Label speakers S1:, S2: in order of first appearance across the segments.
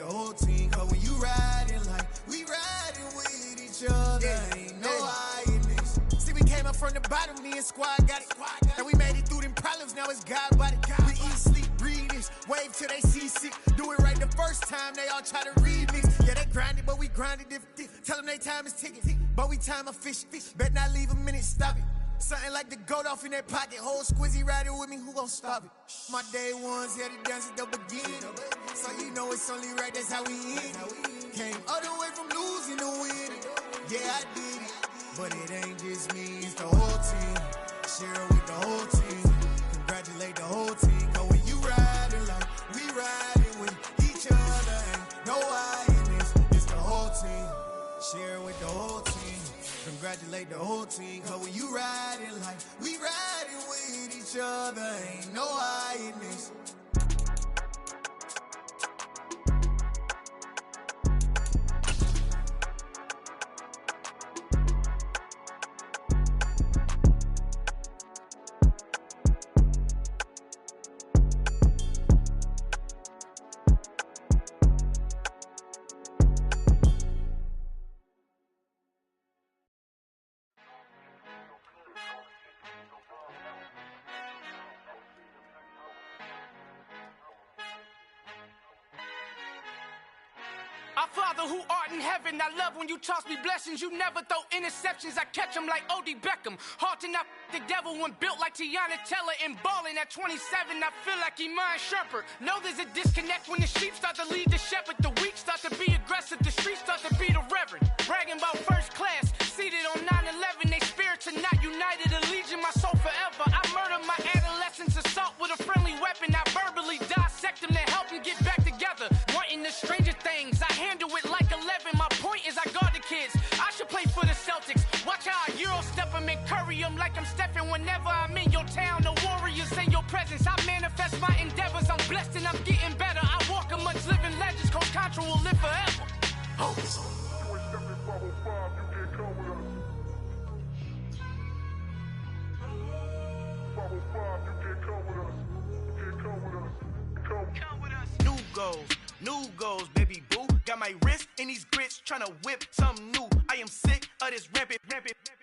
S1: the whole team. Cause when you riding like we riding with each other, ain't no hiding this. See, we came up from the bottom, me and squad got it. And we made it through them problems, now it's God body. We eat, sleep, breathe this, wave till they see sick. Do it right the first time, they all try to remix. Yeah, they grinded, but we grinded different. Tell them they time is ticking, but we time a fish. Bet not leave a minute, stop it. Something like the goat off in that pocket. Whole squizzy riding with me, who gon' stop it? My day ones had to dance at the beginning. So you know it's only right, that's how we end. Came all the way from losing to winning. Yeah, I did it. But it ain't just me, it's the whole team. Share with the whole team. Congratulate the whole team. Cause when you riding like we riding with each other, ain't no hiding this. It's the whole team. Share with the whole team. Congratulate the whole team. Cause when you riding like we riding with each other, ain't no hiding this.
S2: Our Father who art in heaven, I love when you toss me blessings. You never throw interceptions, I catch them like O.D. Beckham. Hard to not the devil when built like Tiana Teller and balling at 27. I feel like Iman Shumpert. Know there's a disconnect when the sheep start to lead the shepherd. The weak start to be aggressive, the streets start to be the reverend. Bragging about first class, seated on 9/11. They spirits are not united, a legion, my soul forever. I murder my adolescence, assault with a friendly weapon. I verbally dissect them to help them get back together. Wanting the stranger things, I handle it like 11. My point is I guard the kids. I should play for the Celtics. Watch how I Euro step them and curry them like I'm Stephen. Whenever I'm in your town, the Warriors in your presence. I manifest my endeavors. I'm blessed and I'm getting better. I walk amongst living legends. Coach Contra will live forever. Oh.
S3: New goals, baby boo. Got my wrist in these grits, tryna whip something new. I am sick of this rampant.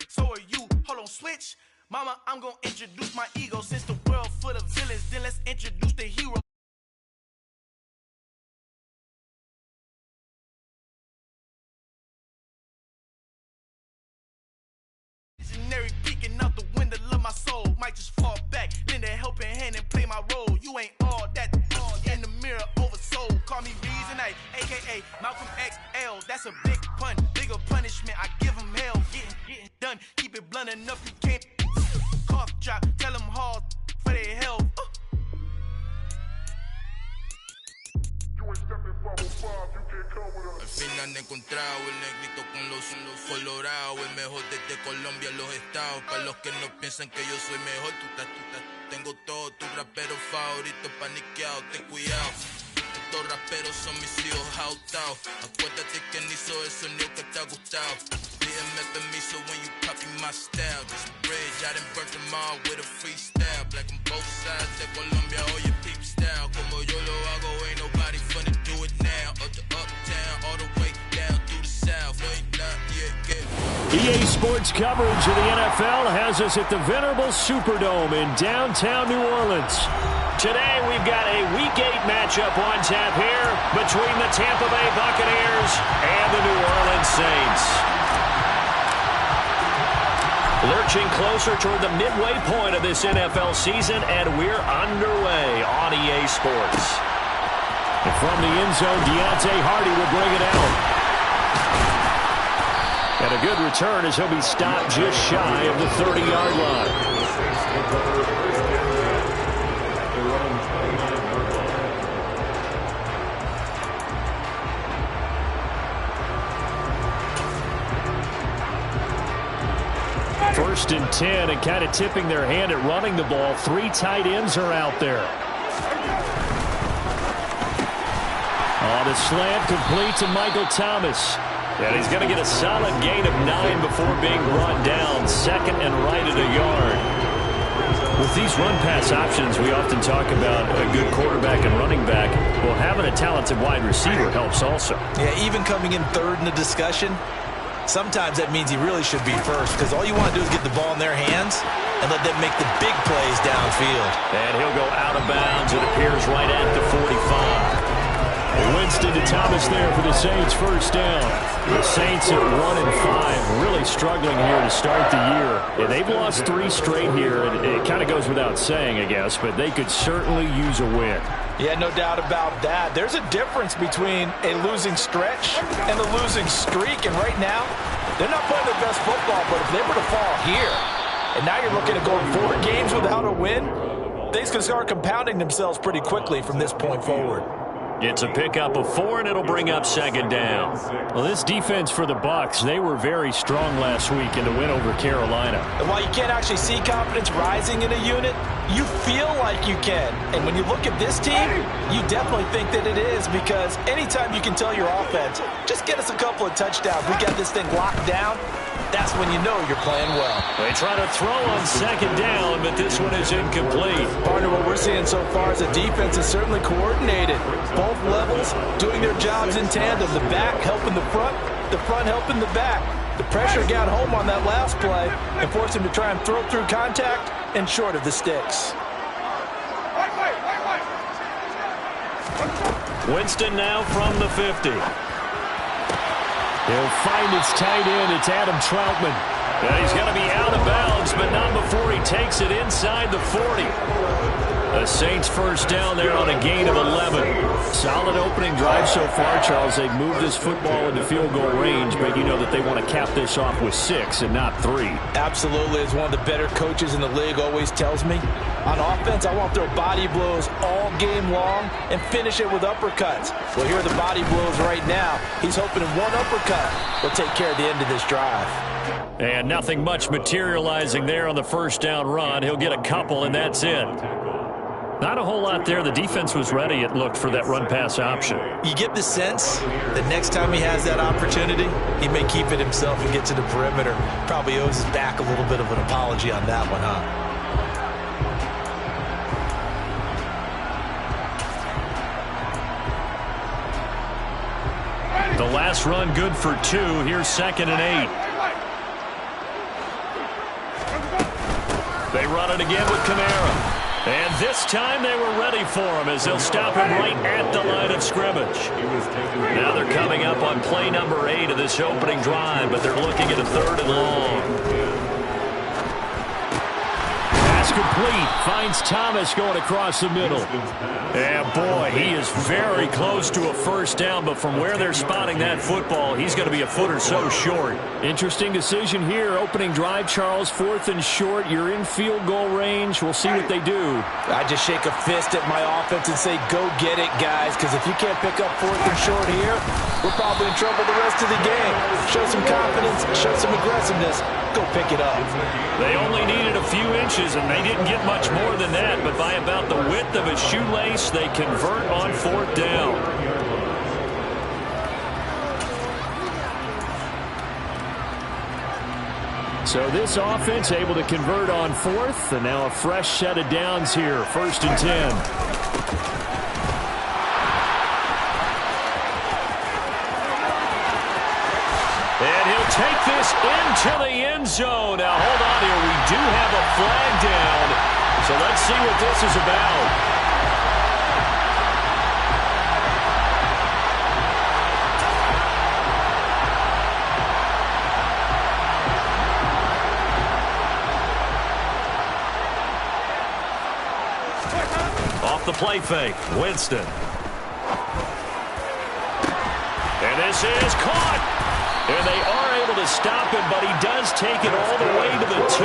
S3: So are you. Hold on, switch. Mama, I'm gonna introduce my ego. Since the world full of villains, then let's introduce the hero. Visionary peeking out the window of my soul. Might just fall back, lend a helping hand and play my role. You ain't all that in the mirror oversold. Call me Reason A, aka Malcolm XL. That's a big pun, bigger punishment. I give him hell, getting done. Keep it blunt enough, you can't cough drop. Tell them hard for their health.
S4: Al fin han encontrado el negrito con los colorados, el mejor desde Colombia, los estados. Para los que no piensan que yo soy mejor, tengo todo, tus raperos favoritos paniqueados, ten cuidado. Estos raperos son mis hijos jautados. Acuérdate que ni hizo el sonido que te ha gustado. Pídeme permiso when you copy my style. This bridge, I done burnt them all with a freestyle. Black on both sides de Colombia, oye peep style. Como yo lo hago, ain't nobody finna do it now. Up to uptown, all the way down through the south. No, ain't not yet,
S5: EA Sports coverage of the NFL has us at the venerable Superdome in downtown New Orleans. Today we've got a Week 8 matchup on tap here between the Tampa Bay Buccaneers and the New Orleans Saints. Lurching closer toward the midway point of this NFL season, and we're underway on EA Sports. And from the end zone, Deontay Hardy will bring it out. And a good return as he'll be stopped just shy of the 30-yard line. First and 10, and kind of tipping their hand at running the ball. Three tight ends are out there. On a slant, complete to Michael Thomas. And he's going to get a solid gain of 9 before being brought down. Second and right at a yard. With these run-pass options, we often talk about a good quarterback and running back. Well, having a talented wide receiver helps also.
S6: Yeah, even coming in third in the discussion, sometimes that means he really should be first because all you want to do is get the ball in their hands and let them make the big plays downfield.
S5: And he'll go out of bounds. It appears right at the 45. Winston to Thomas there for the Saints first down. The Saints at 1-5, really struggling here to start the year. Yeah, they've lost 3 straight here, and it kind of goes without saying, I guess, but they could certainly use a win.
S6: Yeah, no doubt about that. There's a difference between a losing stretch and a losing streak, and right now, they're not playing their best football, but if they were to fall here, and now you're looking at going 4 games without a win, things can start compounding themselves pretty quickly from this point forward.
S5: It's a pickup of 4, and it'll bring up second down. Well, this defense for the Bucs, they were very strong last week in the win over Carolina.
S6: And while you can't actually see confidence rising in a unit, you feel like you can. And when you look at this team, you definitely think that it is, because anytime you can tell your offense, just get us a couple of touchdowns, we got this thing locked down, that's when you know you're playing well.
S5: They try to throw on second down, but this one is incomplete.
S6: Partner, what we're seeing so far is the defense is certainly coordinated. Both levels doing their jobs in tandem. The back helping the front helping the back. The pressure got home on that last play and forced him to try and throw through contact and short of the sticks.
S5: Winston now from the 50. He'll find his tight end. It's Adam Troutman. And he's going to be out of bounds, but not before he takes it inside the 40. The Saints first down there on a gain of 11. Solid opening drive so far, Charles. They've moved this football into field goal range, but you know that they want to cap this off with 6 and not 3.
S6: Absolutely. As one of the better coaches in the league always tells me, on offense, I want to throw body blows all game long and finish it with uppercuts. Well, here are the body blows right now. He's hoping in one uppercut will take care of the end of this drive.
S5: And nothing much materializing there on the first down run. He'll get a couple, and that's it. Not a whole lot there. The defense was ready, it looked, for that run-pass option.
S6: You get the sense that next time he has that opportunity, he may keep it himself and get to the perimeter. Probably owes his back a little bit of an apology on that one, huh?
S5: The last run good for 2. Here's 2nd and 8. They run it again with Kamara. And this time they were ready for him as they'll stop him right at the line of scrimmage. Now they're coming up on play number 8 of this opening drive, but they're looking at a 3rd and long. Pass complete. Finds Thomas going across the middle. And boy, he is very close to a first down, but from where they're spotting that football, he's going to be a foot or so short. Interesting decision here. Opening drive, Charles, 4th and short. You're in field goal range. We'll see what they do.
S6: I just shake a fist at my offense and say, go get it, guys, because if you can't pick up 4th and short here, we're probably in trouble the rest of the game. Show some confidence, show some aggressiveness. Go pick it up.
S5: They only needed a few inches, and they didn't get much more than that, but by about the width of a shoelace, they convert on 4th down. So this offense able to convert on 4th, and now a fresh set of downs here, 1st and 10. And he'll take this into the end zone. Now, hold on here. We do have a flag down. So let's see what this is about. Off the play fake, Winston. And this is caught. And they are able to stop him, but he does take it all the way to the 2.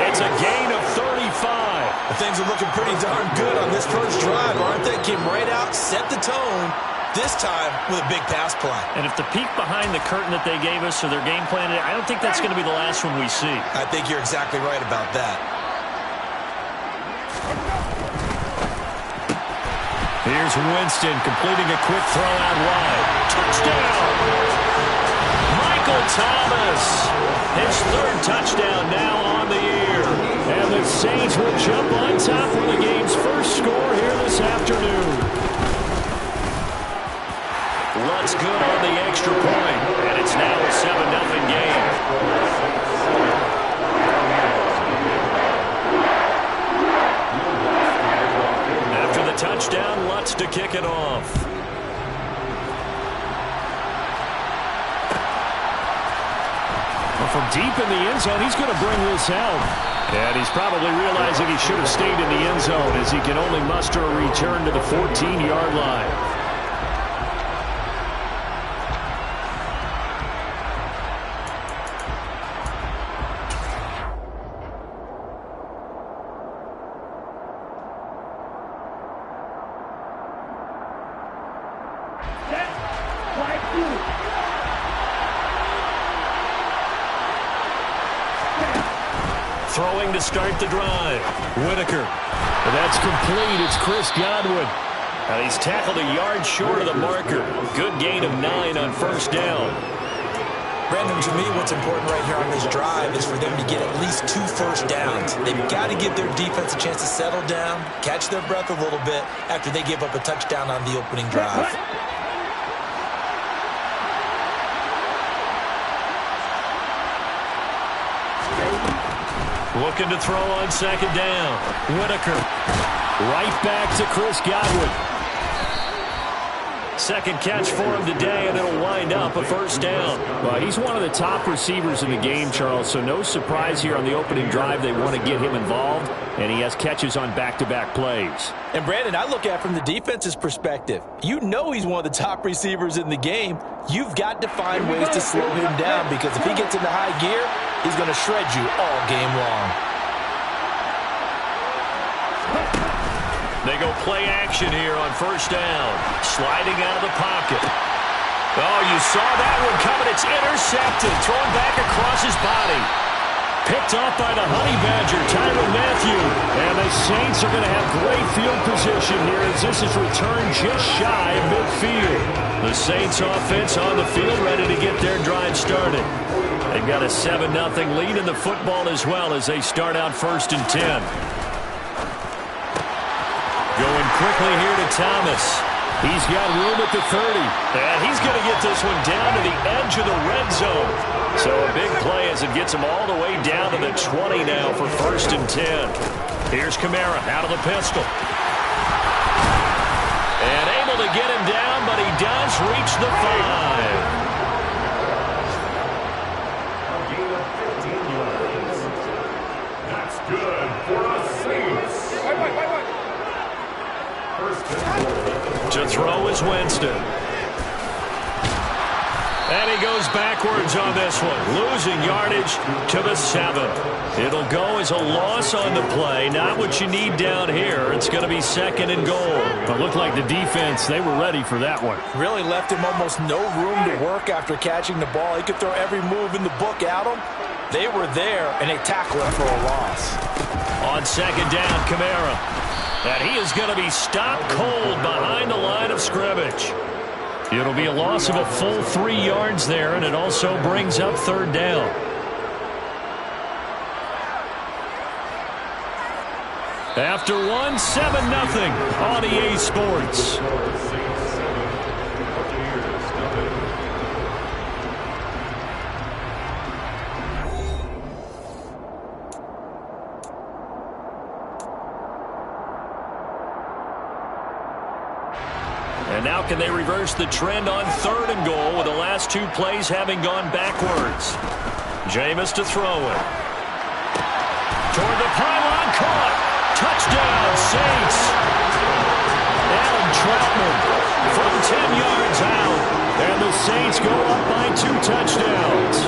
S5: It's a gain of 35.
S6: Things are looking pretty darn good on this first drive, aren't they? Came right out, set the tone, this time with a big pass play.
S5: And if the peek behind the curtain that they gave us or their game plan, I don't think that's going to be the last one we see.
S6: I think you're exactly right about that.
S5: Here's Winston completing a quick throw out wide. Touchdown! Michael Thomas, his 3rd touchdown now on the year. And the Saints will jump on top with the game's first score here this afternoon. Lutz good on the extra point, and it's now a 7-0 game. After the touchdown, Lutz to kick it off. From deep in the end zone, he's going to bring this out. And he's probably realizing he should have stayed in the end zone as he can only muster a return to the 14-yard line. Throwing to start the drive. Whitaker. And that's complete. It's Chris Godwin. And he's tackled a yard short of the marker. Good gain of 9 on first down.
S6: Brandon, to me, what's important right here on this drive is for them to get at least 2 first downs. They've got to give their defense a chance to settle down, catch their breath a little bit after they give up a touchdown on the opening drive.
S5: Looking to throw on second down. Whitaker. Right back to Chris Godwin. Second catch for him today, and it'll wind up a first down. Well, he's one of the top receivers in the game, Charles, so no surprise here on the opening drive. They want to get him involved, and he has catches on back-to-back plays.
S6: And, Brandon, I look at it from the defense's perspective. You know he's one of the top receivers in the game. You've got to find ways to slow him down because if he gets into high gear, he's going to shred you all game long.
S5: They go play action here on first down. Sliding out of the pocket. Oh, you saw that one coming. It's intercepted. Thrown back across his body. Picked off by the Honey Badger, Tyrann Mathieu. And the Saints are going to have great field position here as this is returned just shy of midfield. The Saints offense on the field ready to get their drive started. They've got a 7-0 lead in the football as well as they start out 1st and 10. Going quickly here to Thomas. He's got room at the 30. And he's going to get this one down to the edge of the red zone. So a big play as it gets him all the way down to the 20 now for 1st and 10. Here's Kamara out of the pistol. And able to get him down, but he does reach the 5.
S7: Good for the Saints.
S5: To throw is Winston. And he goes backwards on this one, losing yardage to the 7. It'll go as a loss on the play. Not what you need down here. It's going to be 2nd and goal. But looked like the defense, they were ready for that one.
S6: Really left him almost no room to work after catching the ball. He could throw every move in the book at him. They were there, and they tackled him for a loss.
S5: On second down, Kamara. And he is going to be stopped cold behind the line of scrimmage. It'll be a loss of a full 3 yards there, and it also brings up 3rd down. After one, 7-0 on EA Sports. And now can they reverse the trend on 3rd and goal with the last 2 plays having gone backwards? Jameis to throw it. Toward the pylon, caught. Touchdown, Saints. Adam Troutman from 10 yards out. And the Saints go up by 2 touchdowns.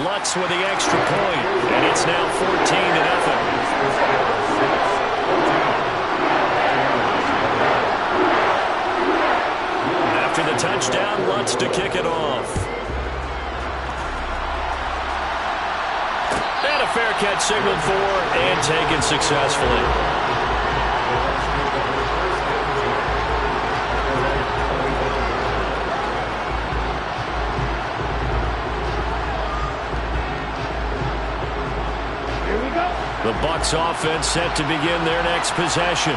S5: Lutz with the extra point, and it's now 14-0. After the touchdown, Lutz to kick it off. And a fair catch signaled for and taken successfully. Bucs offense set to begin their next possession.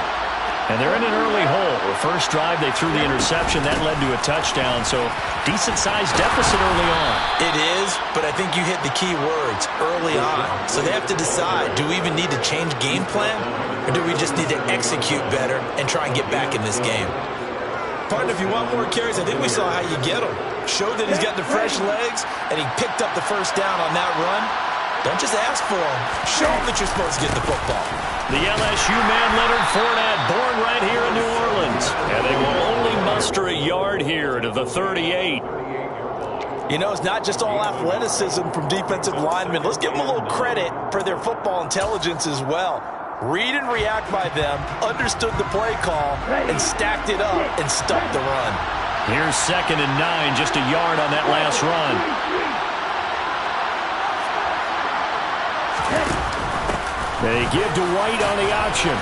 S5: And they're in an early hole. The first drive, they threw the interception. That led to a touchdown, so decent-sized deficit early on.
S6: It is, but I think you hit the key words, early on. So they have to decide, do we even need to change game plan, or do we just need to execute better and try and get back in this game? Partner, if you want more carries, I think we saw how you get them. Showed that he's got the fresh legs, and he picked up the first down on that run. Don't just ask for him. Show him that you're supposed to get the football.
S5: The LSU man, Leonard Fournette, born right here in New Orleans. And they will only muster a yard here to the 38.
S6: You know, it's not just all athleticism from defensive linemen. Let's give them a little credit for their football intelligence as well. Read and react by them, understood the play call, and stacked it up and stuffed the run.
S5: Here's 2nd and 9, just a yard on that last run. They give to White on the option.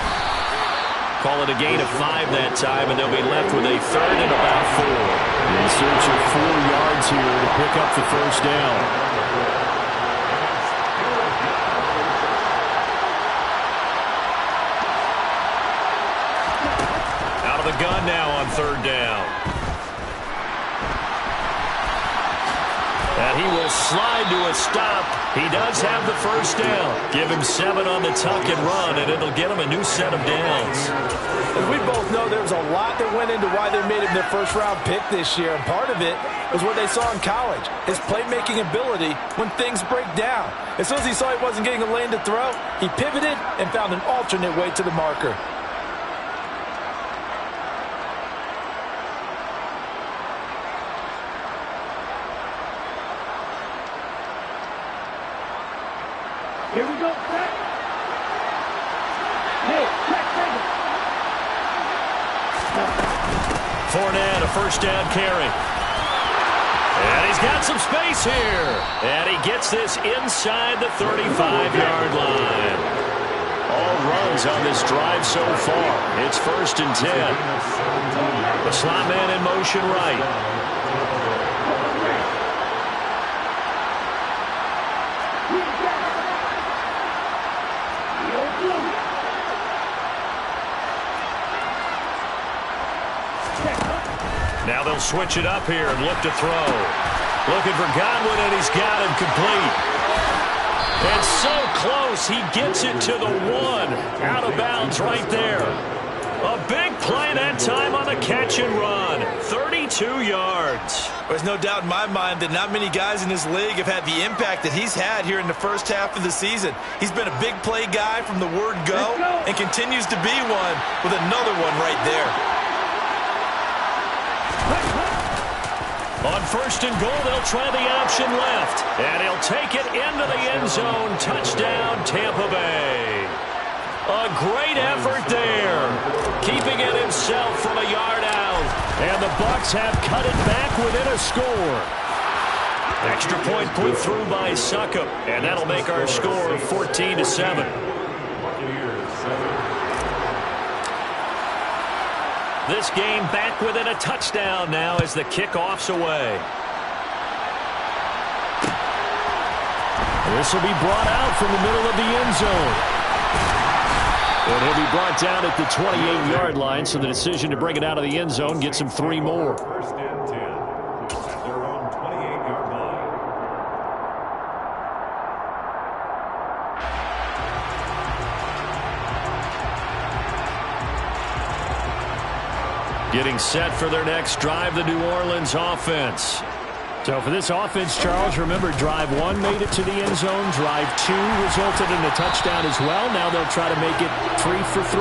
S5: Call it a gain of 5 that time, and they'll be left with a 3rd and about 4. In search of 4 yards here to pick up the first down. Out of the gun now on 3rd down. And he will slide to a stop. He does have the first down. Give him 7 on the tuck and run, and it'll get him a new set of downs.
S6: As we both know, there's a lot that went into why they made him their first-round pick this year, and part of it was what they saw in college, his playmaking ability when things break down. As soon as he saw he wasn't getting a lane to throw, he pivoted and found an alternate way to the marker.
S7: Here we go.
S5: Fournette, a first down carry. And he's got some space here. And he gets this inside the 35-yard line. All runs on this drive so far. It's 1st and 10. The slot man in motion right. Now they'll switch it up here and look to throw. Looking for Godwin, and he's got him complete. And so close, he gets it to the 1. Out of bounds right there. A big play that time on the catch and run. 32 yards.
S6: There's no doubt in my mind that not many guys in this league have had the impact that he's had here in the first half of the season. He's been a big play guy from the word go and continues to be one with another one right there.
S5: On 1st and goal, they'll try the option left. And he'll take it into the end zone. Touchdown, Tampa Bay. A great effort there. Keeping it himself from a yard out. And the Bucs have cut it back within a score. Extra point put through by Succop. And that'll make our score 14-7. This game back within a touchdown now as the kickoff's away. This will be brought out from the middle of the end zone. And he'll be brought down at the 28-yard line, so the decision to bring it out of the end zone gets him 3 more.
S7: 1st and 10 at their own 28-yard line.
S5: Getting set for their next drive, the New Orleans offense. So for this offense, Charles, remember, drive 1 made it to the end zone. Drive 2 resulted in a touchdown as well. Now they'll try to make it 3 for 3.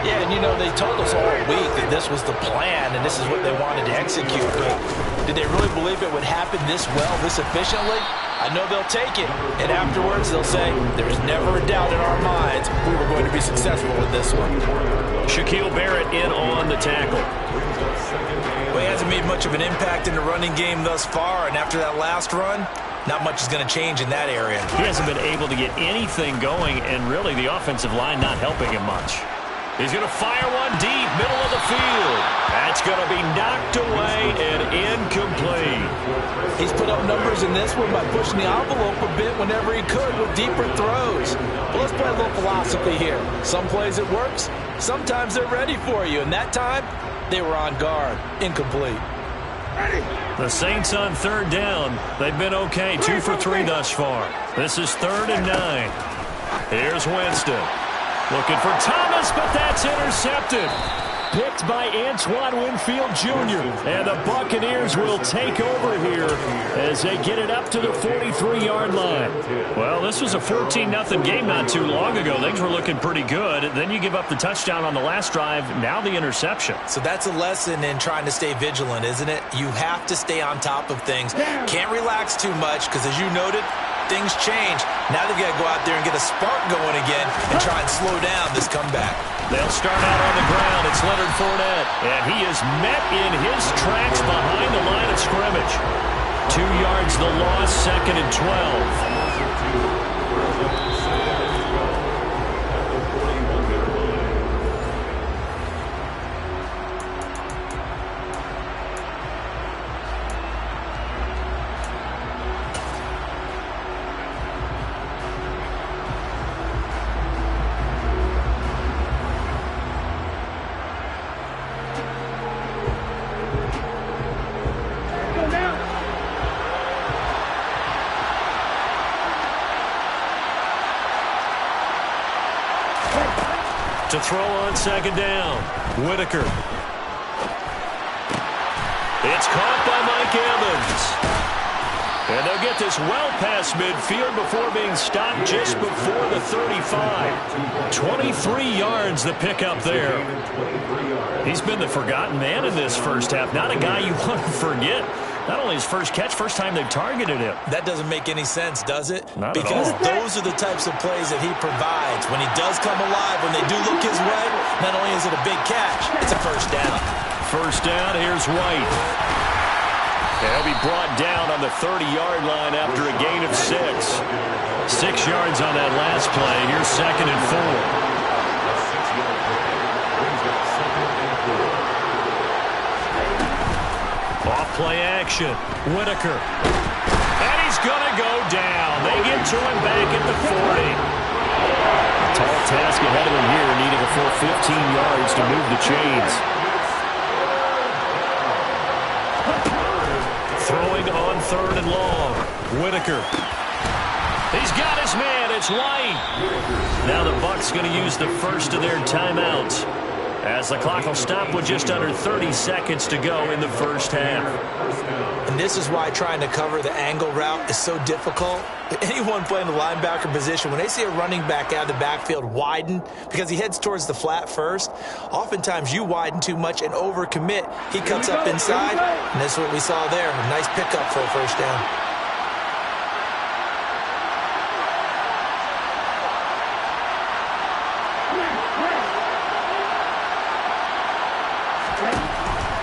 S6: Yeah, and you know, they told us all week that this was the plan and this is what they wanted to execute. But did they really believe it would happen this well, this efficiently? I know they'll take it, and afterwards they'll say, there's never a doubt in our minds we were going to be successful with this one.
S5: Shaquille Barrett in on the tackle.
S6: Well, he hasn't made much of an impact in the running game thus far, and after that last run, not much is going to change in that area.
S5: He hasn't been able to get anything going, and really the offensive line not helping him much. He's going to fire one deep, middle of the field. That's going to be knocked away and incomplete.
S6: He's put up own numbers in this one by pushing the envelope a bit whenever he could with deeper throws. But let's play a little philosophy here. Some plays it works, sometimes they're ready for you, and that time they were on guard. Incomplete.
S5: The Saints on third down. They've been okay, 2 for 3 thus far. This is 3rd and 9. Here's Winston. Looking for Thomas, but that's intercepted. Picked by Antoine Winfield Jr. And the Buccaneers will take over here as they get it up to the 43-yard line. Well, this was a 14-0 game not too long ago. Things were looking pretty good. Then you give up the touchdown on the last drive. Now the interception.
S6: So that's a lesson in trying to stay vigilant, isn't it? You have to stay on top of things. Can't relax too much because, as you noted, things change. Now they've got to go out there and get a spark going again and try and slow down this comeback.
S5: They'll start out on the ground. It's Leonard Fournette, and he is met in his tracks behind the line of scrimmage. 2 yards the loss, 2nd and 12. To throw on 2nd down, Whitaker. It's caught by Mike Evans. And they'll get this well past midfield before being stopped just before the 35. 23 yards the pickup there. He's been the forgotten man in this first half. Not a guy you want to forget. Not only his first catch, first time they've targeted him.
S6: That doesn't make any sense, does it?
S5: Not
S6: because
S5: at all.
S6: Those are the types of plays that he provides. When he does come alive, when they do look his way, not only is it a big catch, it's a first down.
S5: First down, here's White. He'll be brought down on the 30-yard line after a gain of 6. 6 yards on that last play. Here's 2nd and 4. Off-play action. Whitaker. And he's going to go down. They get to him back at the 40. Tall task ahead of him here, needing a full 15 yards to move the chains. Throwing on 3rd and long. Whitaker. He's got his man. It's White. Now the Bucs going to use the first of their timeouts, as the clock will stop with just under 30 seconds to go in the first half.
S6: And this is why trying to cover the angle route is so difficult. Anyone playing the linebacker position, when they see a running back out of the backfield widen because he heads towards the flat first, oftentimes you widen too much and overcommit. He cuts up inside, and that's what we saw there. A nice pickup for a first down.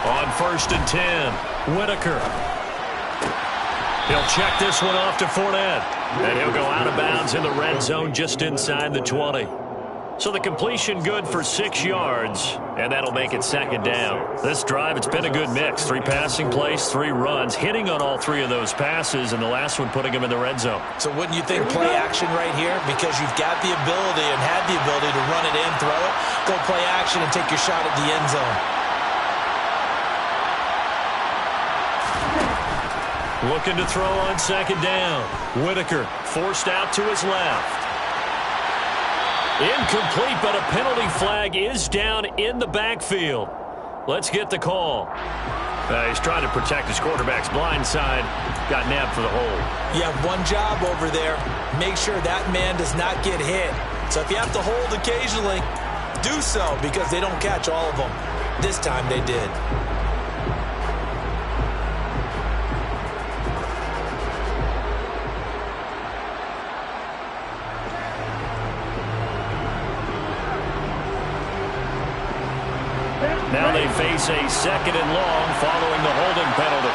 S5: On 1st and 10, Whitaker. He'll check this one off to Fournette. And he'll go out of bounds in the red zone just inside the 20. So the completion good for 6 yards, and that'll make it 2nd down. This drive, it's been a good mix. 3 passing plays, 3 runs, hitting on all 3 of those passes, and the last one putting him in the red zone.
S6: So wouldn't you think play action right here? Because you've got the ability and had the ability to run it in, throw it, go play action and take your shot at the end zone.
S5: Looking to throw on 2nd down. Whitaker forced out to his left. Incomplete, but a penalty flag is down in the backfield. Let's get the call. He's trying to protect his quarterback's blind side. Got nabbed for the hold.
S6: You have one job over there. Make sure that man does not get hit. So if you have to hold occasionally, do so, because they don't catch all of them. This time they did.
S5: Now they face a 2nd and long following the holding penalty.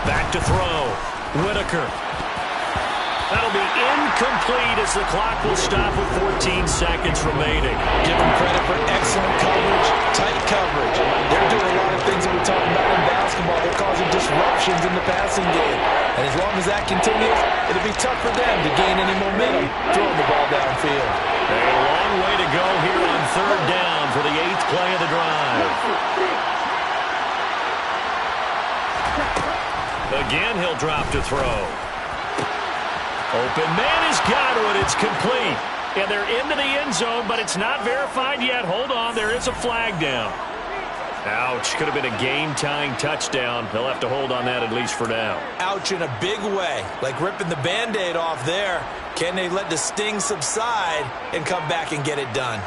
S5: Back to throw. Whitaker. That'll be incomplete as the clock will stop with 14 seconds remaining.
S6: Give them credit for excellent coverage, tight coverage. They're doing a lot of things that we're talking about in basketball. They're causing disruptions in the passing game. And as long as that continues, it'll be tough for them to gain any momentum throwing the ball downfield.
S5: A long way to go here on third down for the 8th play of the drive. Again, he'll drop to throw. Open man has got it. It's complete. And they're into the end zone, but it's not verified yet. Hold on. There is a flag down. Ouch. Could have been a game-tying touchdown. They'll have to hold on that at least for now.
S6: Ouch in a big way. Like ripping the Band-Aid off there. Can they let the sting subside and come back and get it done?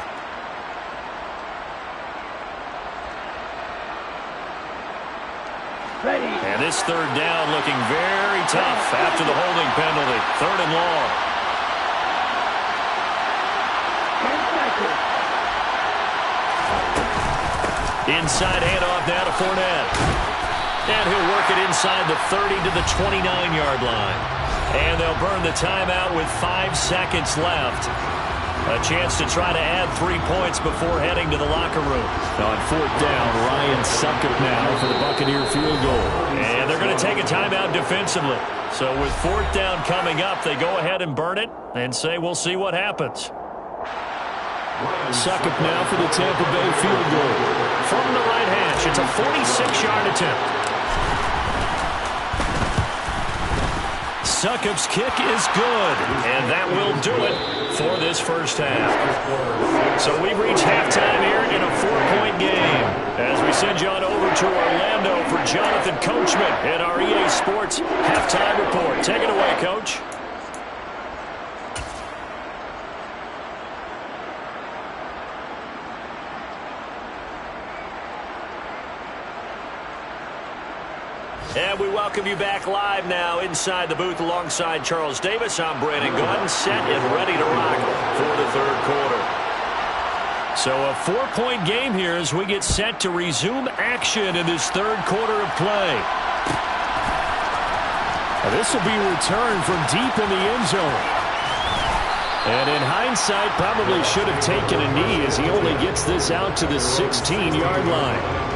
S5: And this third down looking very tough after the holding penalty. 3rd and long. Inside handoff now to Fournette. And he'll work it inside the 30 to the 29-yard line. And they'll burn the timeout with 5 seconds left. A chance to try to add 3 points before heading to the locker room. On 4th down, Ryan Succop now for the Buccaneer field goal. And they're going to take a timeout defensively. So with 4th down coming up, they go ahead and burn it and say we'll see what happens. Succop now for the Tampa Bay field goal. From the right hash, it's a 46-yard attempt. Succop's kick is good, and that will do it for this first half. So we've reached halftime here in a 4-point game as we send you on over to Orlando for Jonathan Coachman in our EA Sports halftime report. Take it away, Coach. And we welcome you back live now inside the booth alongside Charles Davis. I'm Brandon Gordon, set and ready to rock for the 3rd quarter. So a 4-point game here as we get set to resume action in this 3rd quarter of play. Now this will be returned from deep in the end zone. And in hindsight, probably should have taken a knee as he only gets this out to the 16-yard line.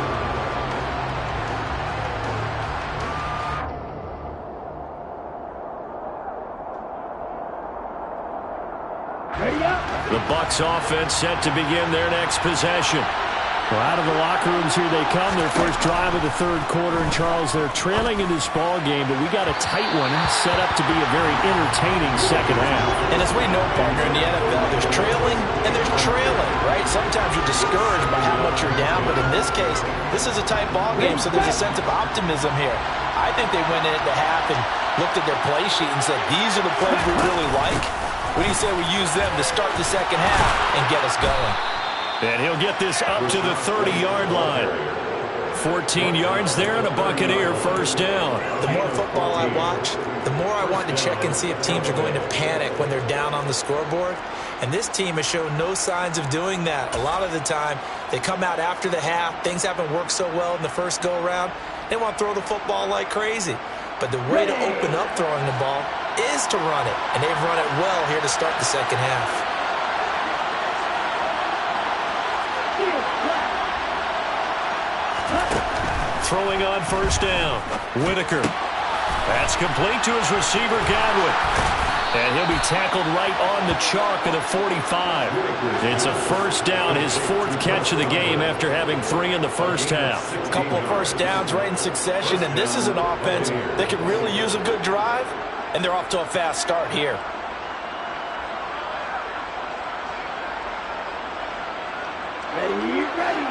S5: The Bucs offense set to begin their next possession. Well, out of the locker rooms here they come. Their first drive of the 3rd quarter. And, Charles, they're trailing in this ball game, but we got a tight one set up to be a very entertaining second half.
S6: And as we know, partner, in the NFL, there's trailing and there's trailing, right? Sometimes you're discouraged by how much you're down, but in this case, this is a tight ball game, so there's a sense of optimism here. I think they went into half and looked at their play sheet and said, these are the plays we really like. What do you say we use them to start the second half and get us going?
S5: And he'll get this up to the 30-yard line. 14 yards there and a Buccaneer first down.
S6: The more football I watch, the more I want to check and see if teams are going to panic when they're down on the scoreboard. And this team has shown no signs of doing that. A lot of the time, they come out after the half. Things haven't worked so well in the first go-around. They want to throw the football like crazy. But the way to open up throwing the ball is to run it. And they've run it well here to start the second half.
S5: Throwing on first down. Whitaker. That's complete to his receiver, Godwin. And he'll be tackled right on the chalk of the 45. It's a first down, his 4th catch of the game after having 3 in the first half.
S6: A couple of first downs right in succession, and this is an offense that could really use a good drive, and they're off to a fast start here.
S8: Ready.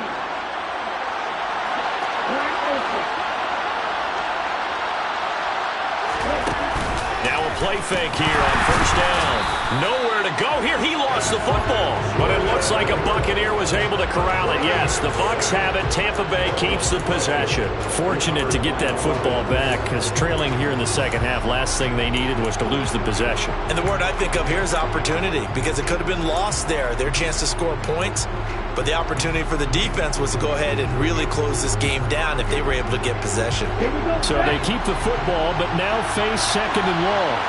S5: Now a play fake here on first down. Nowhere to go here. He lost the football. But it looks like a Buccaneer was able to corral it. Yes, the Bucs have it. Tampa Bay keeps the possession. Fortunate to get that football back because trailing here in the second half, last thing they needed was to lose the possession.
S6: And the word I think of here is opportunity because it could have been lost there. Their chance to score points. But the opportunity for the defense was to go ahead and really close this game down if they were able to get possession.
S5: So they keep the football, but now face 2nd and long.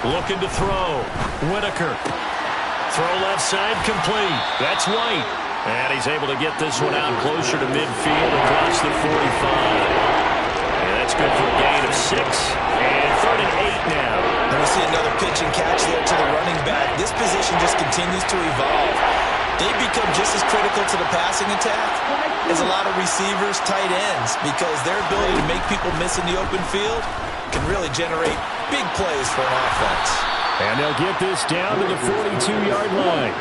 S5: Looking to throw. Whitaker. Throw left side complete. That's White. And he's able to get this one out closer to midfield across the 45. And that's good for a gain of 6. And 3rd and 8 now.
S6: And we see another pitch and catch there to the running back. This position just continues to evolve. They become just as critical to the passing attack as a lot of receivers, tight ends, because their ability to make people miss in the open field can really generate big plays for an offense.
S5: And they'll get this down to the 42-yard line.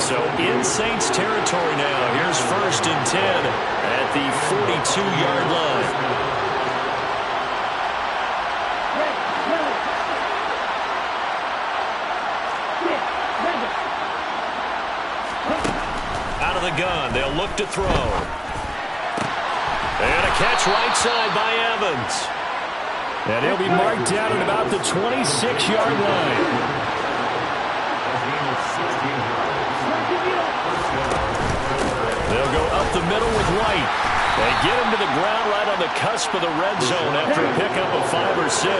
S5: So in Saints territory now. Here's 1st and 10 at the 42-yard line. Out of the gun. They'll look to throw. And a catch right side by Evans. And he'll be marked down at about the 26-yard line. They'll go up the middle with White. They get him to the ground right on the cusp of the red zone after a pickup of 5 or 6. 4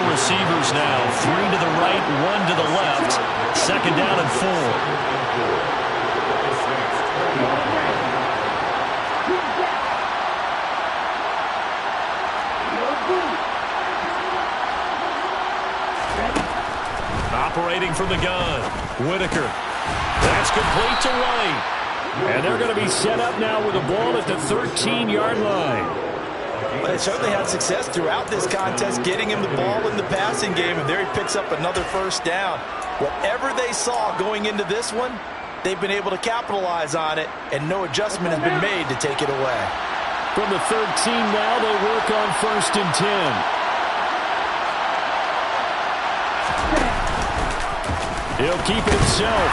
S5: receivers now, 3 to the right, 1 to the left. 2nd down and 4. Operating from the gun, Whitaker. That's complete to White. And they're going to be set up now with the ball at the 13-yard line.
S6: But they certainly had success throughout this contest, getting him the ball in the passing game, and there he picks up another 1st down. Whatever they saw going into this one, they've been able to capitalize on it, and no adjustment has been made to take it away.
S5: From the 13 now, they work on 1st and 10. He'll keep it himself.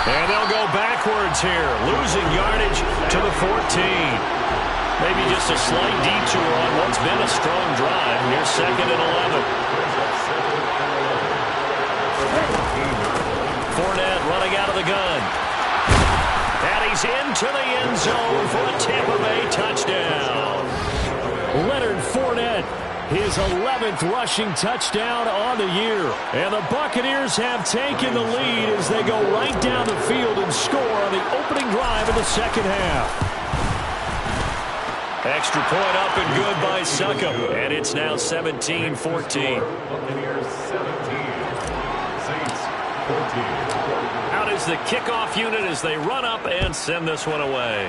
S5: And they'll go backwards here, losing yardage to the 14. Maybe just a slight detour on what's been a strong drive. Here's 2nd and 11. Fournette running out of the gun. And he's into the end zone for a Tampa Bay touchdown. Leonard Fournette, his 11th rushing touchdown on the year. And the Buccaneers have taken the lead as they go right down the field and score on the opening drive of the 2nd half. Extra point up and good by Succop. And it's now 17-14.
S7: Buccaneers 17, Saints 14.
S5: Out is the kickoff unit as they run up and send this one away.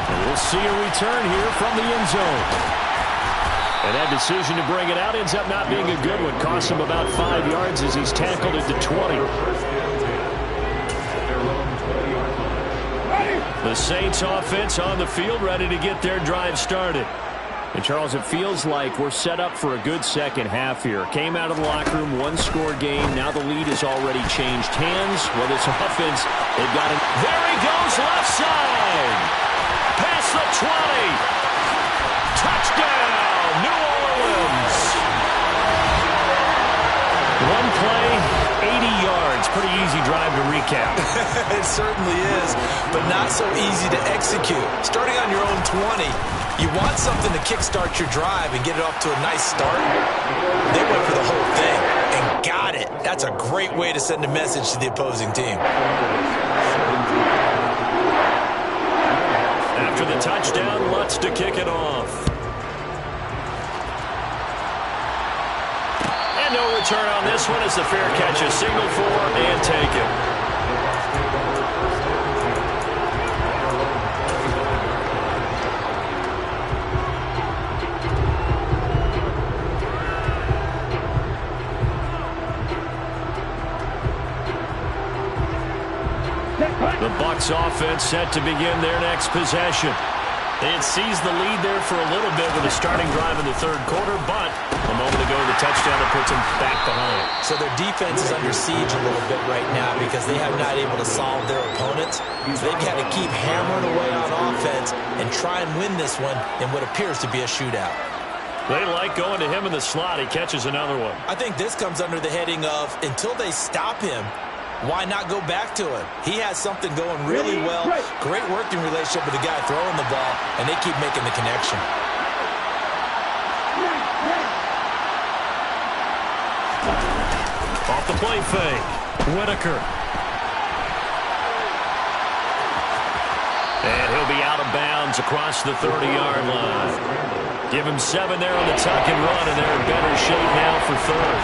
S5: And we'll see a return here from the end zone. And that decision to bring it out ends up not being a good one. Costs him about 5 yards as he's tackled at the 20. The Saints offense on the field ready to get their drive started. And Charles, it feels like we're set up for a good second half here. Came out of the locker room, 1-score game. Now the lead has already changed hands. Well, this offense, they've got it. There he goes, left side. Past the 20. Touchdown, New Orleans. One play, 80 yards. Pretty easy drive to recap.
S6: It certainly is, but not so easy to execute. Starting on your own 20, you want something to kickstart your drive and get it off to a nice start. They went for the whole thing and got it. That's a great way to send a message to the opposing team.
S5: After the touchdown, Lutz to kick it off. And no return on this one as the fair catch is signaled for and taken. The Bucs offense set to begin their next possession. They had seized the lead there for a little bit with a starting drive in the 3rd quarter, but a moment ago the touchdown that puts them back behind.
S6: So their defense is under siege a little bit right now because they have not able to solve their opponents. So they've got to keep hammering away on offense and try and win this one in what appears to be a shootout.
S5: They like going to him in the slot. He catches another one.
S6: I think this comes under the heading of until they stop him, why not go back to him? He has something going really well. Great working relationship with the guy throwing the ball, and they keep making the connection.
S5: play fake. Whitaker. And he'll be out of bounds across the 30-yard line. Give him 7 there on the tuck and run, and they're in better shape now for third.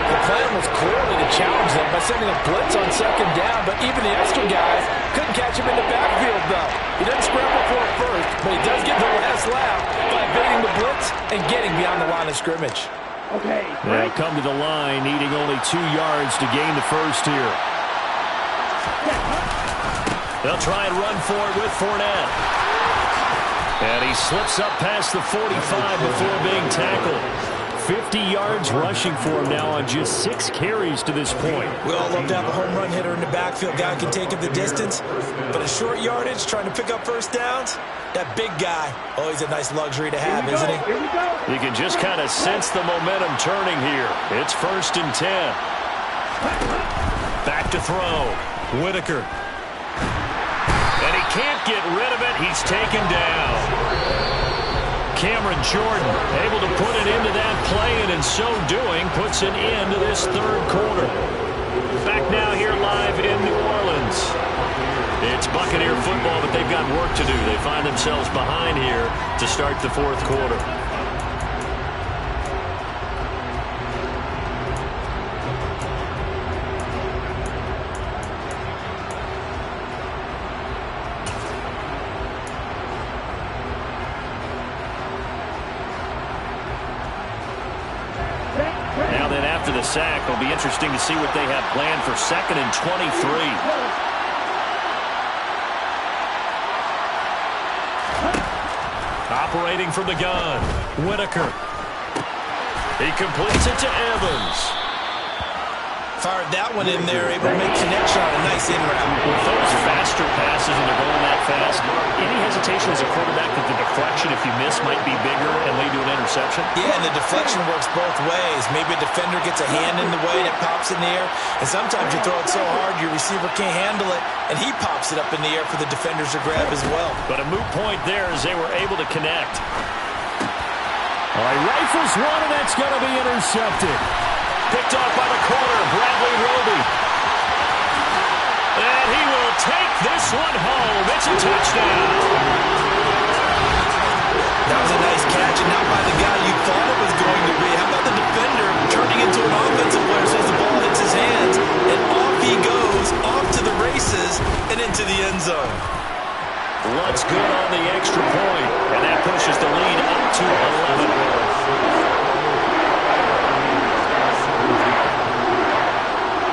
S6: The plan was clearly to challenge them by sending a blitz on second down, but even the extra guys couldn't catch him in the backfield, though. He doesn't scramble for it first, but he does get the last lap by evading the blitz and getting beyond the line of scrimmage.
S5: They'll come to the line, needing only 2 yards to gain the first here. They'll try and run for it with Fournette. And he slips up past the 45 before being tackled. 50 yards rushing for him now on just 6 carries to this point.
S6: We all love to have a home run hitter in the backfield. Guy who can take it the distance. But at short yardage, trying to pick up first downs, that big guy, always a nice luxury to have, isn't he?
S5: You can just kind of sense the momentum turning here. It's 1st and 10. Back to throw. Whitaker. And he can't get rid of it. He's taken down. Cameron Jordan able to put it into that play, and in so doing puts an end to this third quarter. Back now here live in New Orleans. It's Buccaneer football, but they've got work to do. They find themselves behind here to start the fourth quarter. The sack will be interesting to see what they have planned for 2nd and 23. Operating from the gun, Whitaker. He completes it to Evans.
S6: Fired that one in there, able to make connection on a nice in route.
S5: With those faster passes and they're going that fast, any hesitation as a quarterback that the deflection, if you miss, might be bigger and lead to an interception?
S6: Yeah, and the deflection works both ways. Maybe a defender gets a hand in the way and it pops in the air, and sometimes you throw it so hard your receiver can't handle it, and he pops it up in the air for the defenders to grab as well.
S5: But a moot point there as they were able to connect. All right, rifles one, and that's going to be intercepted. Picked off by the corner, Bradley Roby. And he will take this one home. It's a touchdown.
S6: That was a nice catch, and not by the guy you thought it was going to be. How about the defender turning into an offensive player as soon as the ball hits his hands, and off he goes, off to the races, and into the end zone.
S5: Lutz good on the extra point, and that pushes the lead up to 11.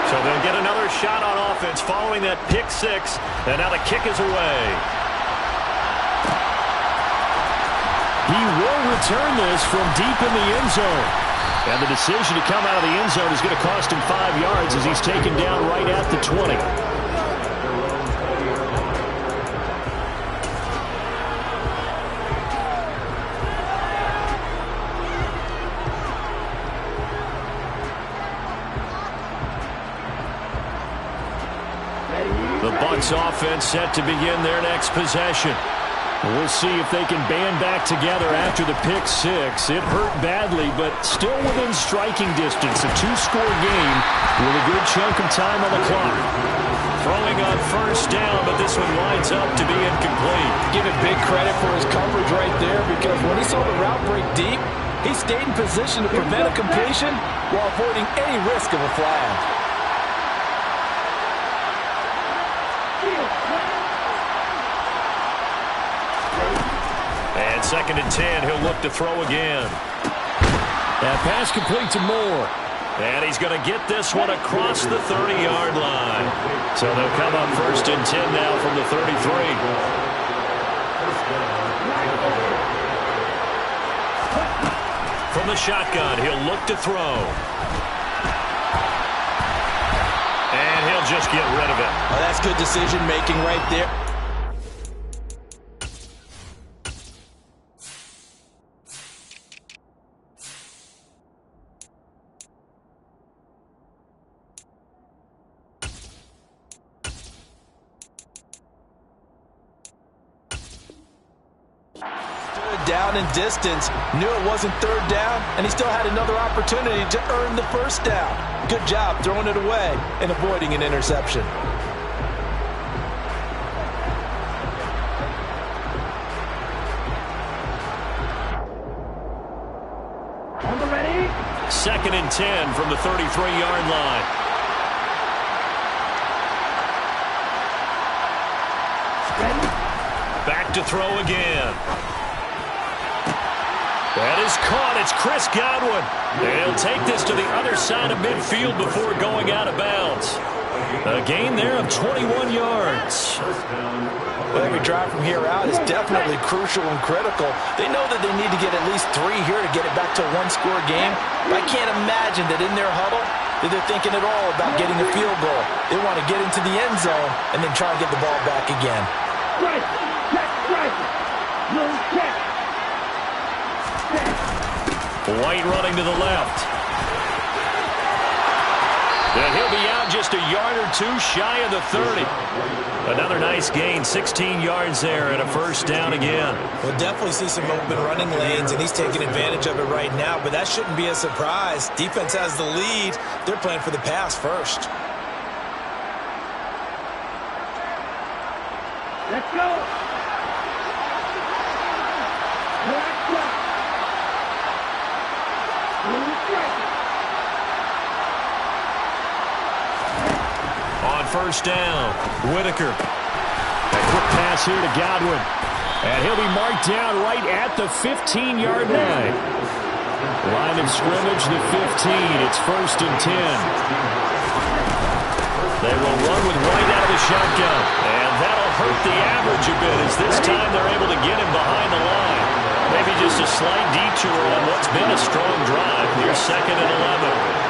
S5: So they'll get another shot on offense following that pick 6, and now the kick is away. He will return this from deep in the end zone. And the decision to come out of the end zone is going to cost him 5 yards as he's taken down right at the 20. The Bucs offense set to begin their next possession. We'll see if they can band back together after the pick 6. It hurt badly, but still within striking distance. A 2-score game with a good chunk of time on the clock. Throwing on first down, but this one winds up to be incomplete.
S6: Give it big credit for his coverage right there, because when he saw the route break deep, he stayed in position to prevent a completion while avoiding any risk of a flag.
S5: And 2nd and 10, he'll look to throw again. That pass complete to Moore. And he's going to get this one across the 30-yard line. So they'll come up 1st and 10 now from the 33. From the shotgun, he'll look to throw. And he'll just get rid of it.
S6: Oh, that's good decision-making right there. down in distance, knew it wasn't third down, and he still had another opportunity to earn the first down. Good job throwing it away and avoiding an interception.
S5: Second and 10 from the 33-yard line. Back to throw again. That is caught. It's Chris Godwin. They'll take this to the other side of midfield before going out of bounds. A gain there of 21 yards.
S6: Well, every drive from here out is definitely crucial and critical. They know that they need to get at least 3 here to get it back to a one-score game. But I can't imagine that in their huddle that they're thinking at all about getting a field goal. They want to get into the end zone and then try to get the ball back again.
S5: White running to the left. And he'll be out just a yard or two shy of the 30. Another nice gain, 16 yards there and a first down again.
S6: We'll definitely see some open running lanes, and he's taking advantage of it right now, but that shouldn't be a surprise. Defense has the lead. They're playing for the pass first.
S8: Let's go.
S5: On first down, Whitaker. A quick pass here to Godwin. And he'll be marked down right at the 15-yard line. Line of scrimmage, the 15. It's first and 10. They will run with White out of the shotgun. And that'll hurt the average a bit as this time they're able to get him behind the line. Maybe just a slight detour on what's been a strong drive. Here's second and 11.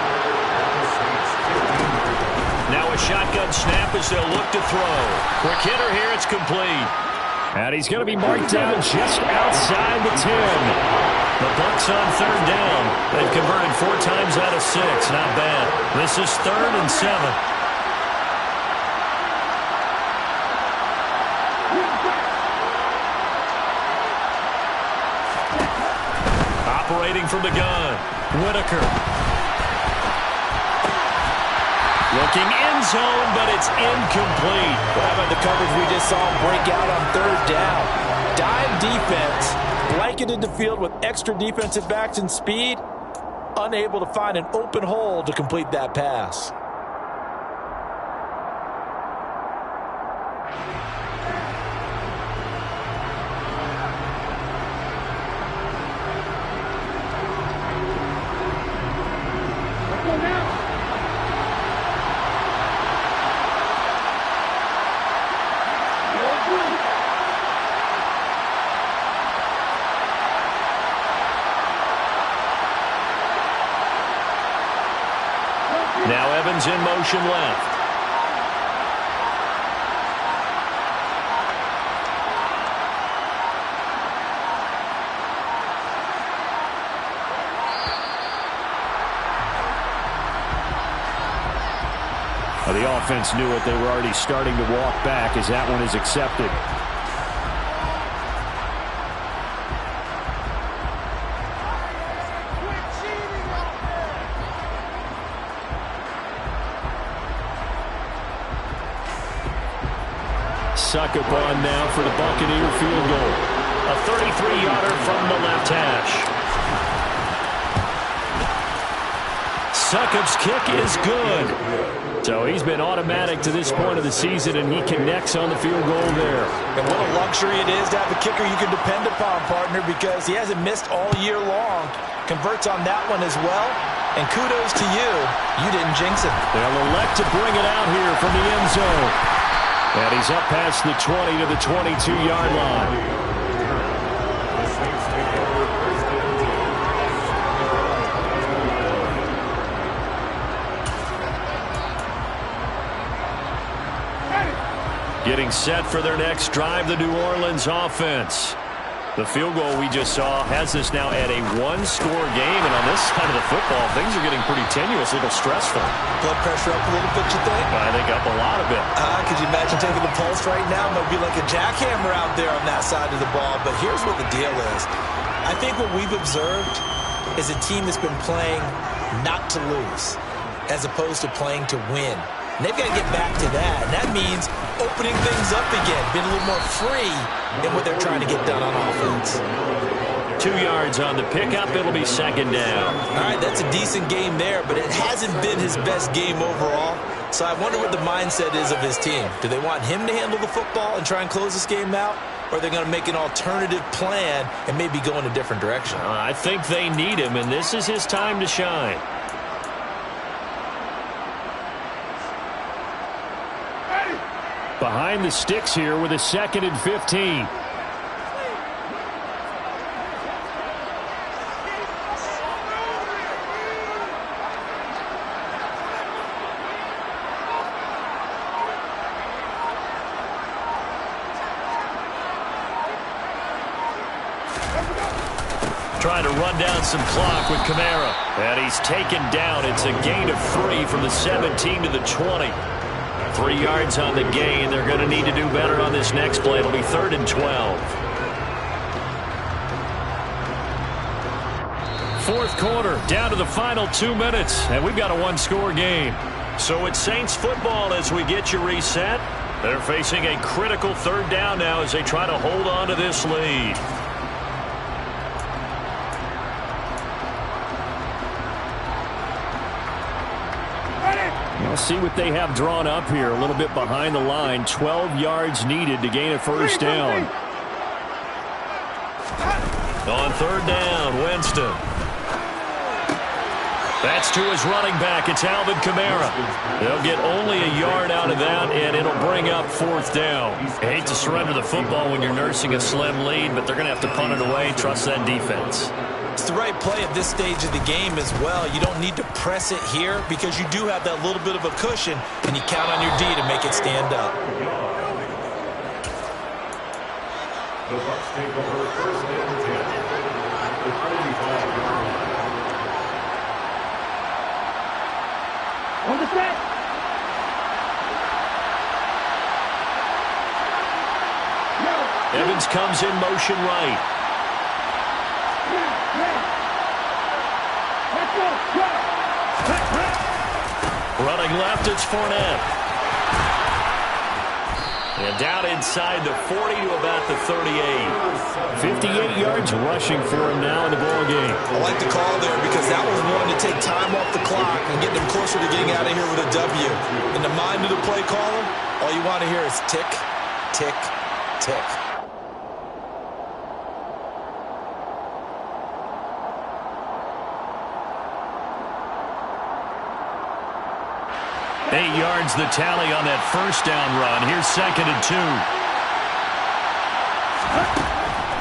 S5: Now a shotgun snap as they'll look to throw. Quick hitter here, it's complete. And he's going to be marked down just outside the 10. The Bucs on third down. They've converted 4 times out of 6. Not bad. This is third and 7. Operating from the gun, Whitaker. Looking end zone, but it's incomplete.
S6: How about the coverage we just saw him break out on third down? Dime defense, blanketed the field with extra defensive backs and speed, unable to find an open hole to complete that pass.
S5: Now Evans in motion left. Well, the offense knew it. They were already starting to walk back as that one is accepted. Suck up on now for the Buccaneer field goal. A 33-yarder from the left hash. Suckup's kick is good. So he's been automatic to this point of the season, and he connects on the field goal there.
S6: And what a luxury it is to have a kicker you can depend upon, partner, because he hasn't missed all year long. Converts on that one as well. And kudos to you. You didn't jinx it.
S5: They'll elect to bring it out here from the end zone. And he's up past the 20 to the 22-yard line. Getting set for their next drive, the New Orleans offense. The field goal we just saw has us now at a one-score game, and on this side of the football, things are getting pretty tenuous, a little stressful.
S6: Blood pressure up a little bit, you think?
S5: I think up a lot of it.
S6: Could you imagine taking the pulse right now? It might be like a jackhammer out there on that side of the ball, but here's what the deal is. I think what we've observed is a team that's been playing not to lose as opposed to playing to win. And they've got to get back to that, and that means opening things up again, being a little more free in what they're trying to get done on offense.
S5: 2 yards on the pickup. It'll be second down.
S6: All right, that's a decent game there, but it hasn't been his best game overall. So I wonder what the mindset is of his team. Do they want him to handle the football and try and close this game out? Or are they going to make an alternative plan and maybe go in a different direction?
S5: I think they need him, and this is his time to shine. Behind the sticks here with a 2nd and 15. Trying to run down some clock with Kamara. And he's taken down. It's a gain of 3 from the 17 to the 20. 3 yards on the gain. They're going to need to do better on this next play. It'll be 3rd and 12. Fourth quarter, down to the final 2 minutes, and we've got a one-score game. So it's Saints football as we get you reset. They're facing a critical 3rd down now as they try to hold on to this lead. We'll see what they have drawn up here. A little bit behind the line. 12 yards needed to gain a first down. On 3rd down, Winston. That's to his running back. It's Alvin Kamara. They'll get only a yard out of that, and it'll bring up 4th down. You hate to surrender the football when you're nursing a slim lead, but they're going to have to punt it away and trust that defense.
S6: It's the right play at this stage of the game as well. You don't need to press it here because you do have that little bit of a cushion, and you count on your D to make it stand up.
S7: The Bucs take over 1st and 10. The 35-yard line.
S2: On the set.
S5: Evans comes in motion right. Running left, it's Fournette. And down inside the 40 to about the 38. 58 yards rushing for him now in the ball game.
S6: I like the call there because that was one to take time off the clock and get them closer to getting out of here with a W. In the mind of the play caller, all you want to hear is tick, tick, tick.
S5: 8 yards the tally on that first down run. Here's 2nd and 2.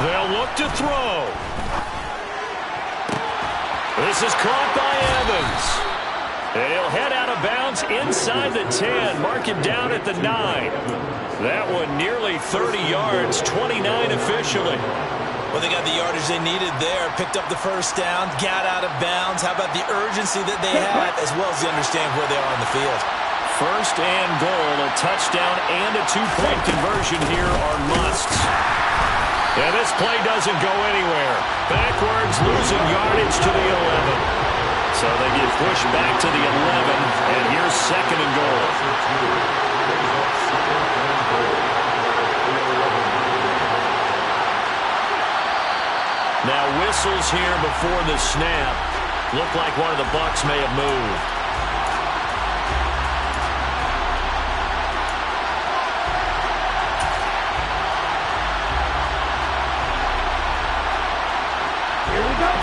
S5: They'll look to throw. This is caught by Evans. And he'll head out of bounds inside the 10. Mark him down at the 9. That one nearly 30 yards, 29 officially.
S6: Well, they got the yardage they needed there, picked up the first down, got out of bounds. How about the urgency that they had, as well as the understanding where they are on the field?
S5: 1st and goal, a touchdown and a 2-point conversion here are musts. And this play doesn't go anywhere. Backwards, losing yardage to the 11. So they get pushed back to the 11, and here's 2nd and goal. Now whistles here before the snap. Look like one of the Bucs may have moved.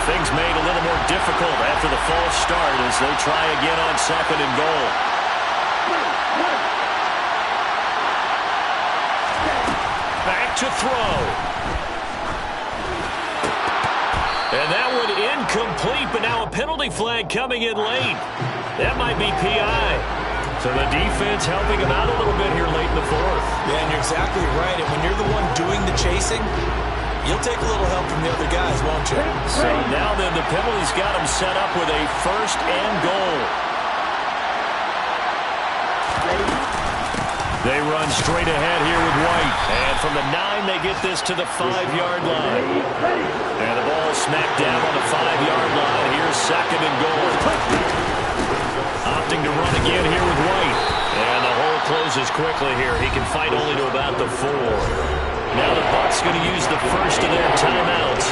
S5: Things made a little more difficult after the false start as they try again on 2nd and goal. Back to throw. And that one incomplete, but now a penalty flag coming in late. That might be PI. So the defense helping him out a little bit here late in the 4th.
S6: Yeah, and you're exactly right. And when you're the one doing the chasing, You'll take a little help from the other guys, won't you?
S5: So now then, the penalty's got him set up with a 1st and goal. They run straight ahead here with White. And from the 9, they get this to the 5-yard line. And the ball smacked down on the 5-yard line. Here's 2nd and goal. Opting to run again here with White. And the hole closes quickly here. He can fight only to about the 4. Now the Bucs going to use the first of their timeouts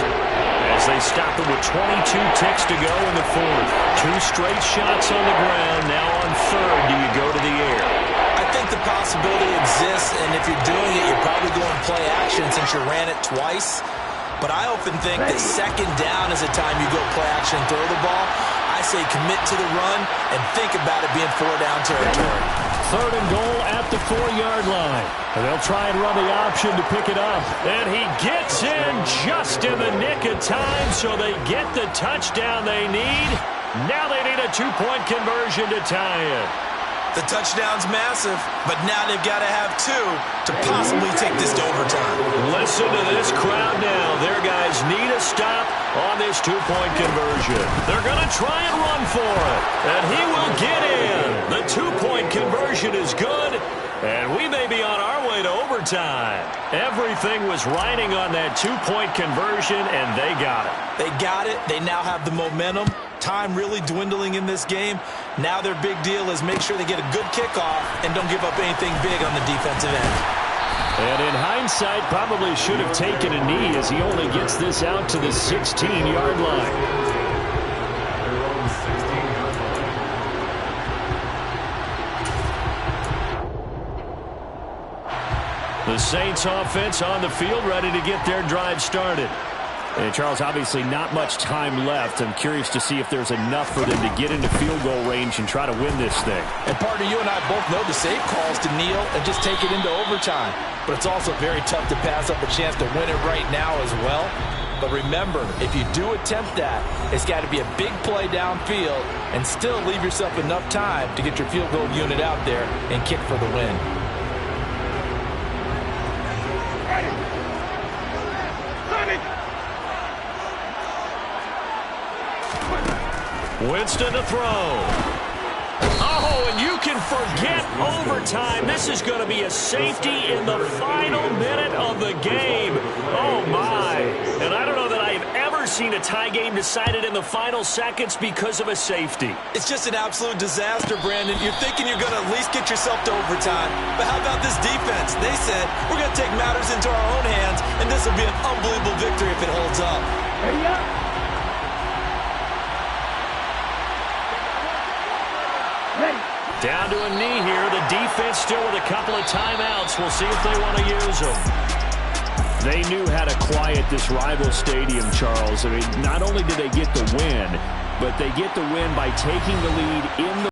S5: as they stop it with 22 ticks to go in the 4th. 2 straight shots on the ground. Now on 3rd, do you go to the air?
S6: I think the possibility exists, and if you're doing it, you're probably going play action since you ran it twice. But I often think that 2nd down is a time you go play action and throw the ball. I say commit to the run and think about it being 4-down territory.
S5: 3rd and goal at the 4-yard line. And they'll try and run the option to pick it up. And he gets in just in the nick of time, so they get the touchdown they need. Now they need a 2-point conversion to tie it.
S6: The touchdown's massive, but now they've got to have 2 to possibly take this to overtime.
S5: Listen to this crowd now. Their guys need a stop on this 2-point conversion. They're going to try and run for it, and he will get in. The 2-point conversion is good, and we may be on our way to overtime. Everything was riding on that 2-point conversion, and they got it.
S6: They got it. They now have the momentum. Time really dwindling in this game. Now their big deal is make sure they get a good kickoff and don't give up anything big on the defensive end.
S5: And in hindsight, probably should have taken a knee as he only gets this out to the 16-yard line. The Saints offense on the field, ready to get their drive started. And Charles, obviously not much time left. I'm curious to see if there's enough for them to get into field goal range and try to win this thing.
S6: And partner, you and I both know the safe calls to kneel and just take it into overtime. But it's also very tough to pass up a chance to win it right now as well. But remember, if you do attempt that, it's got to be a big play downfield and still leave yourself enough time to get your field goal unit out there and kick for the win.
S5: Winston to throw. Oh, and you can forget overtime. This is going to be a safety in the final minute of the game. Oh, my. And I don't know that I've ever seen a tie game decided in the final seconds because of a safety.
S6: It's just an absolute disaster, Brandon. You're thinking you're going to at least get yourself to overtime. But how about this defense? They said, we're going to take matters into our own hands, and this will be an unbelievable victory if it holds up.
S1: Ready up.
S5: Down to a knee here. The defense still with a couple of timeouts. We'll see if they want to use them. They knew how to quiet this rival stadium, Charles. I mean, not only did they get the win, but they get the win by taking the lead in the